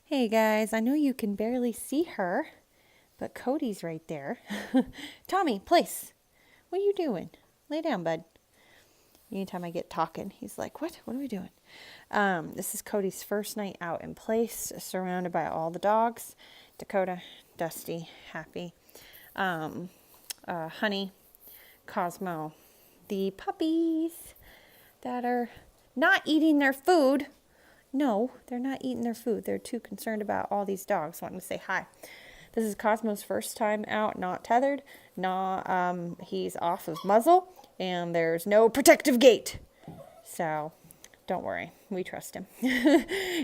Hey guys, I know you can barely see her, but Cody's right there. Tommy, place. What are you doing? Lay down, bud. Anytime I get talking, he's like, what? What are we doing? This is Cody's first night out in place, surrounded by all the dogs. Dakota, Dusty, Happy, Honey, Cosmo, the puppies that are not eating their food. No, they're not eating their food. They're too concerned about all these dogs wanting to say hi. This is Cosmo's first time out, not tethered, he's off of muzzle, and there's no protective gate. So don't worry, we trust him.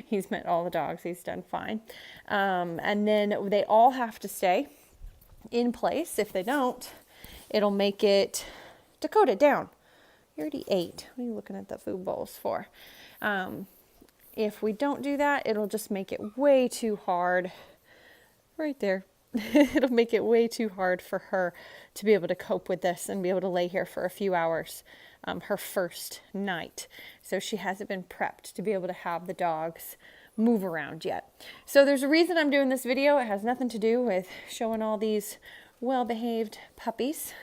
He's met all the dogs. He's done fine. And then they all have to stay in place. If they don't, it'll make it Dakota down. You already ate. What are you looking at the food bowls for? If we don't do that, it'll just make it way too hard. Right there. It'll make it way too hard for her to be able to cope with this and be able to lay here for a few hours, her first night. So she hasn't been prepped to be able to have the dogs move around yet. So there's a reason I'm doing this video. It has nothing to do with showing all these well-behaved puppies.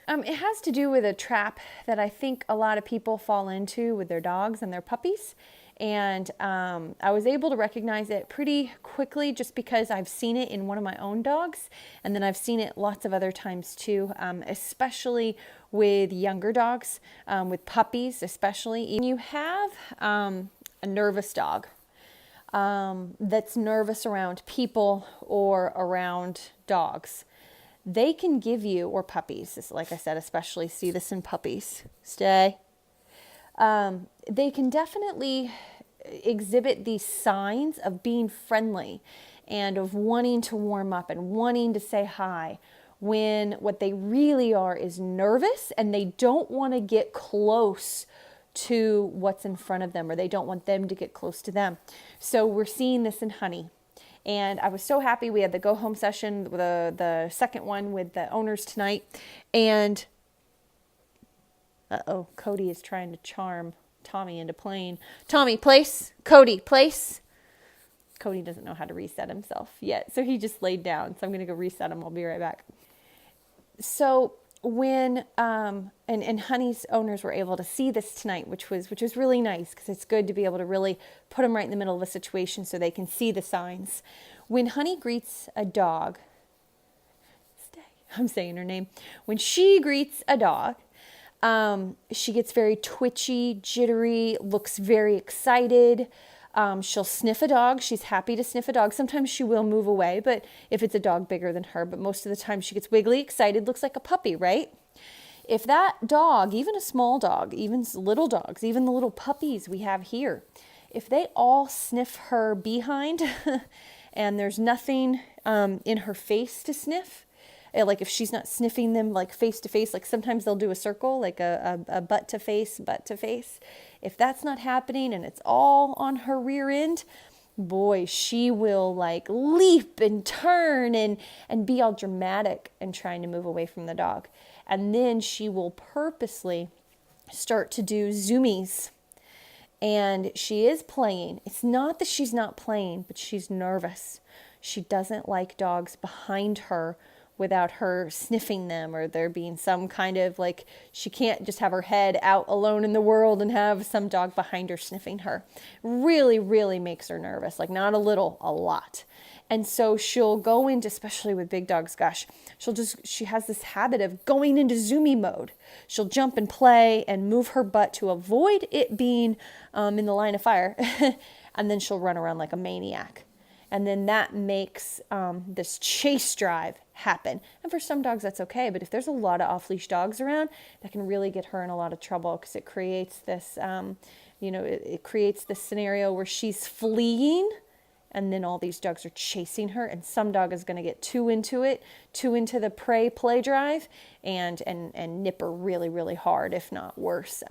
It has to do with a trap that I think a lot of people fall into with their dogs and their puppies. And I was able to recognize it pretty quickly just because I've seen it in one of my own dogs. And then I've seen it lots of other times too, especially with younger dogs, with puppies especially. You have a nervous dog that's nervous around people or around dogs. They can give you, or puppies, like I said, especially see this in puppies. Stay. They can definitely exhibit these signs of being friendly and of wanting to warm up and wanting to say hi, when what they really are is nervous and they don't want to get close to what's in front of them, or they don't want them to get close to them. So we're seeing this in Honey. And I was so happy. We had the go home session, the second one with the owners tonight. And Cody is trying to charm Tommy into playing. Tommy, place. Cody, place. Cody doesn't know how to reset himself yet, so he just laid down. So I'm going to go reset him. I'll be right back. So when and Honey's owners were able to see this tonight, which was really nice, because it's good to be able to really put them right in the middle of a situation so they can see the signs. When Honey greets a dog, I'm saying her name. When she greets a dog, she gets very twitchy, jittery, looks very excited. She'll sniff a dog. She's happy to sniff a dog. Sometimes she will move away, but if it's a dog bigger than her, but most of the time she gets wiggly, excited, looks like a puppy, right? If that dog, even a small dog, even little dogs, even the little puppies we have here, if they all sniff her behind and there's nothing in her face to sniff, like if she's not sniffing them like face to face, like sometimes they'll do a circle, like a butt to face. If that's not happening and it's all on her rear end, boy, she will like leap and turn and be all dramatic and trying to move away from the dog. And then she will purposely start to do zoomies. And she is playing. It's not that she's not playing, but she's nervous. She doesn't like dogs behind her without her sniffing them, or there being some kind of like, she can't just have her head out alone in the world and have some dog behind her sniffing her. Really, really makes her nervous. Like not a little, a lot. And so she'll go into, especially with big dogs, gosh, she has this habit of going into zoomy mode. She'll jump and play and move her butt to avoid it being in the line of fire. And then she'll run around like a maniac. And then that makes this chase drive happen. And for some dogs, that's okay. But if there's a lot of off-leash dogs around, that can really get her in a lot of trouble, because it creates this, it creates this scenario where she's fleeing, and then all these dogs are chasing her. And some dog is going to get too into the prey play drive, and nip her really, really hard, if not worse,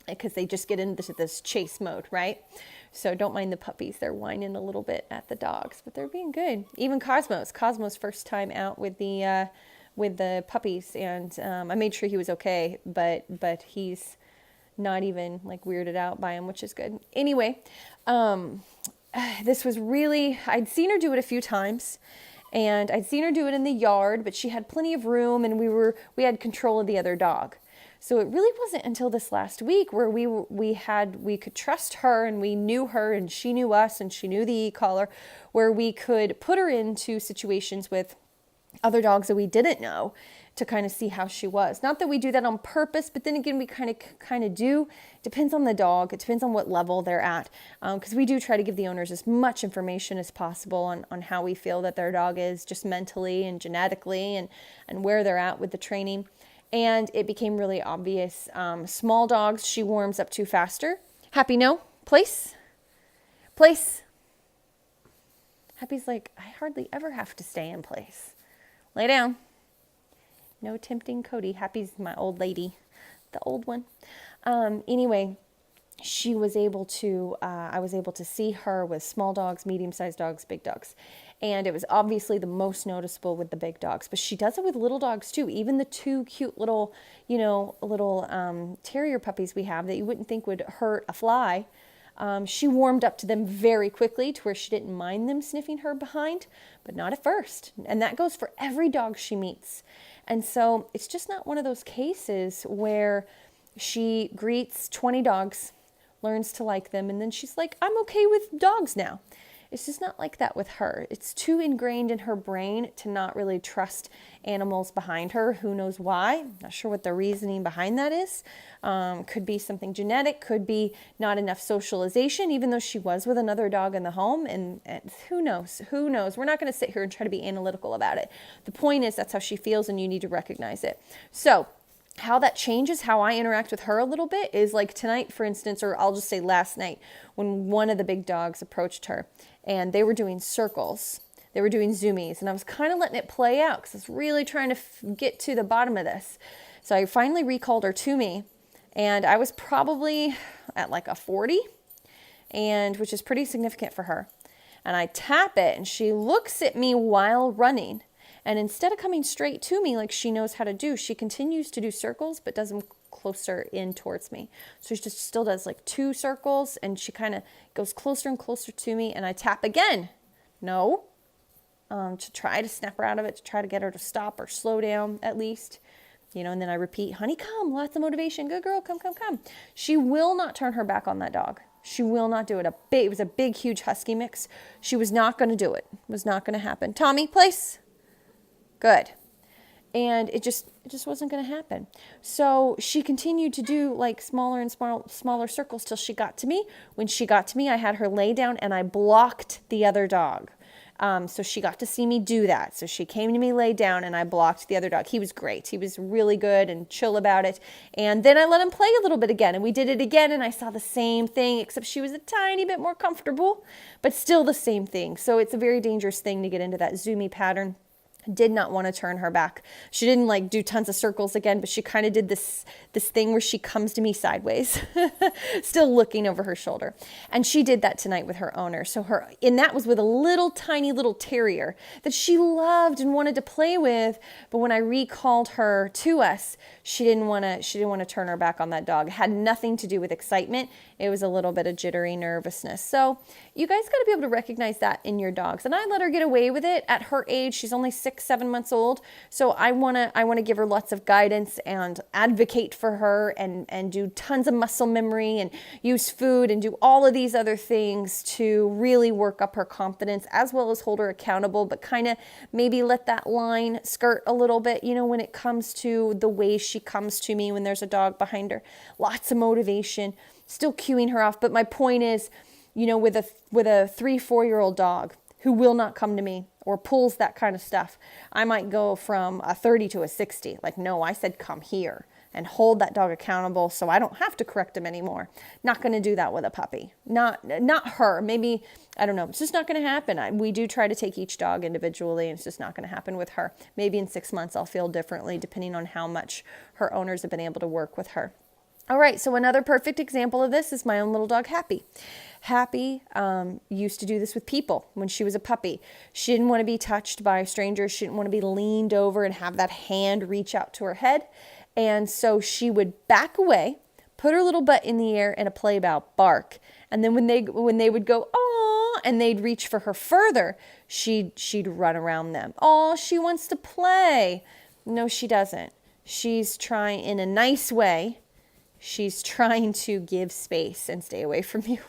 because they just get into this chase mode, right? So don't mind the puppies. They're whining a little bit at the dogs, but they're being good. Even Cosmo's first time out with the puppies, and I made sure he was okay, but he's not even like weirded out by them, which is good. Anyway, this was really, I'd seen her do it a few times, and I'd seen her do it in the yard, but she had plenty of room, and we had control of the other dog. So it really wasn't until this last week where we could trust her, and we knew her, and she knew us, and she knew the e-collar, where we could put her into situations with other dogs that we didn't know to kind of see how she was. Not that we do that on purpose, but then again, we kind of do. Depends on the dog. It depends on what level they're at, because we do try to give the owners as much information as possible on how we feel that their dog is, just mentally and genetically, and where they're at with the training. And it became really obvious. Small dogs, she warms up to faster. Happy, no. Place. Happy's like, I hardly ever have to stay in place. Lay down. No tempting Cody. Happy's my old lady, the old one. Anyway, I was able to see her with small dogs, medium-sized dogs, big dogs. And it was obviously the most noticeable with the big dogs, but she does it with little dogs too. Even the two cute little, terrier puppies we have that you wouldn't think would hurt a fly. She warmed up to them very quickly to where she didn't mind them sniffing her behind, but not at first. And that goes for every dog she meets. And so it's just not one of those cases where she greets 20 dogs, learns to like them, and then she's like, I'm okay with dogs now. It's just not like that with her. It's too ingrained in her brain to not really trust animals behind her. Who knows why? Not sure what the reasoning behind that is. Could be something genetic, could be not enough socialization, even though she was with another dog in the home. And who knows? Who knows? We're not going to sit here and try to be analytical about it. The point is that's how she feels, and you need to recognize it. So how that changes how I interact with her a little bit is like tonight, for instance, or I'll just say last night, when one of the big dogs approached her and they were doing circles, they were doing zoomies, and I was kind of letting it play out because I was really trying to get to the bottom of this. So I finally recalled her to me, and I was probably at like a 40, and which is pretty significant for her. And I tap it, and she looks at me while running. And instead of coming straight to me like she knows how to do, she continues to do circles, but does them closer in towards me. So she just still does like 2 circles, and she kind of goes closer and closer to me, and I tap again. No. To try to snap her out of it, to try to get her to stop or slow down at least. And then I repeat, honey, come, lots of motivation. Good girl, come. She will not turn her back on that dog. She will not do it. It was a big, huge husky mix. She was not going to do it. It was not going to happen. Tommy, place. Good. And it just wasn't going to happen. So she continued to do like smaller and smaller circles till she got to me. When she got to me, I had her lay down and I blocked the other dog. So she got to see me do that. So she came to me, laid down, and I blocked the other dog. He was great. He was really good and chill about it. And then I let him play a little bit again, and we did it again, and I saw the same thing, except she was a tiny bit more comfortable, but still the same thing. So it's a very dangerous thing to get into that zoomy pattern. Did not want to turn her back. She didn't like do tons of circles again, but she kind of did this thing where she comes to me sideways, still looking over her shoulder. And she did that tonight with her owner. And that was with a little tiny little terrier that she loved and wanted to play with. But when I recalled her to us, she didn't want to turn her back on that dog. It had nothing to do with excitement. It was a little bit of jittery nervousness. So you guys got to be able to recognize that in your dogs. And I let her get away with it at her age. She's only 6-7 months old. So I want to give her lots of guidance and advocate for her and do tons of muscle memory and use food and do all of these other things to really work up her confidence, as well as hold her accountable, but kind of maybe let that line skirt a little bit, when it comes to the way she comes to me when there's a dog behind her. Lots of motivation, still cueing her off. But my point is, with a 3-4-year-old dog who will not come to me or pulls that kind of stuff, I might go from a 30 to a 60. Like, no, I said come here and hold that dog accountable so I don't have to correct him anymore. Not going to do that with a puppy. Not her. Maybe, I don't know. It's just not going to happen. We do try to take each dog individually, and it's just not going to happen with her. Maybe in 6 months I'll feel differently depending on how much her owners have been able to work with her. All right, so another perfect example of this is my own little dog, Happy. Happy used to do this with people when she was a puppy. She didn't want to be touched by strangers. She didn't want to be leaned over and have that hand reach out to her head. And so she would back away, put her little butt in the air, and a play bow, bark. And then when they would go, "Aw," and they'd reach for her further, she'd run around them. Oh, she wants to play. No, she doesn't. She's trying, in a nice way, she's trying to give space and stay away from you.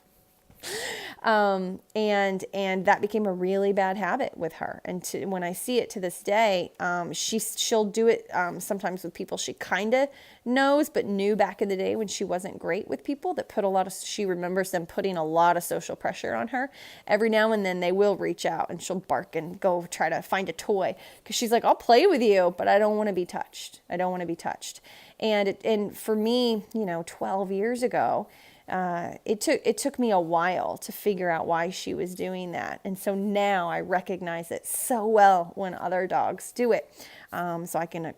And that became a really bad habit with her. And when I see it to this day, she'll do it sometimes with people she kind of knows, but knew back in the day when she wasn't great with people, that she remembers them putting a lot of social pressure on her. Every now and then they will reach out and she'll bark and go try to find a toy, because she's like, I'll play with you, but I don't want to be touched. I don't want to be touched. And for me, 12 years ago, it took me a while to figure out why she was doing that. And so now I recognize it so well when other dogs do it. So I can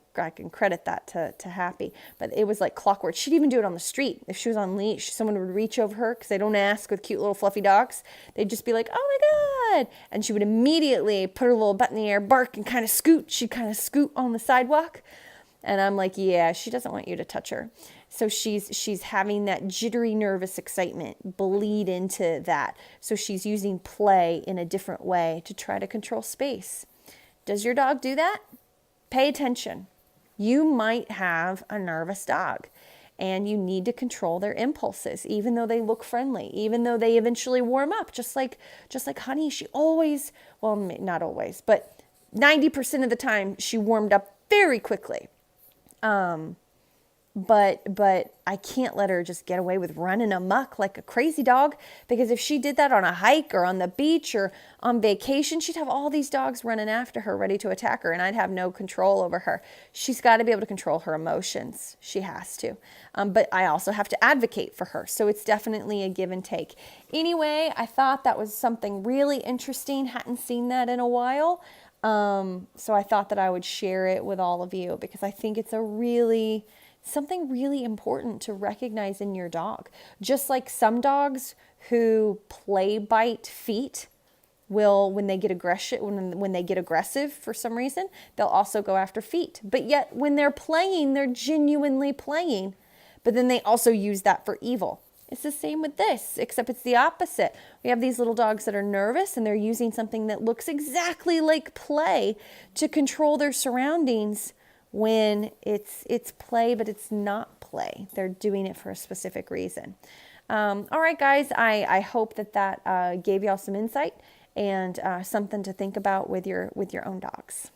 credit that to Happy. But it was like clockwork. She'd even do it on the street. If she was on leash, someone would reach over her, because they don't ask with cute little fluffy dogs. They'd just be like, oh my God. And she would immediately put her little butt in the air, bark, and kind of scoot. She'd kind of scoot on the sidewalk. And I'm like, yeah, she doesn't want you to touch her. So she's having that jittery, nervous excitement bleed into that. So she's using play in a different way to try to control space. Does your dog do that? Pay attention. You might have a nervous dog, and you need to control their impulses, even though they look friendly, even though they eventually warm up. Just like Honey, she always, well, not always, but 90% of the time she warmed up very quickly. But I can't let her just get away with running amok like a crazy dog, because if she did that on a hike or on the beach or on vacation, she'd have all these dogs running after her, ready to attack her, and I'd have no control over her. She's got to be able to control her emotions. She has to. But I also have to advocate for her. So it's definitely a give and take. Anyway, I thought that was something really interesting. Hadn't seen that in a while. So I thought that I would share it with all of you, because I think it's something really important to recognize in your dog. Just like some dogs who play bite feet will, when they get aggressive for some reason, they'll also go after feet. But yet when they're playing, they're genuinely playing, but then they also use that for evil. It's the same with this, except it's the opposite. We have these little dogs that are nervous, and they're using something that looks exactly like play to control their surroundings, when it's play, but it's not play. They're doing it for a specific reason. All right, guys, I hope that gave y'all some insight and something to think about with your own dogs.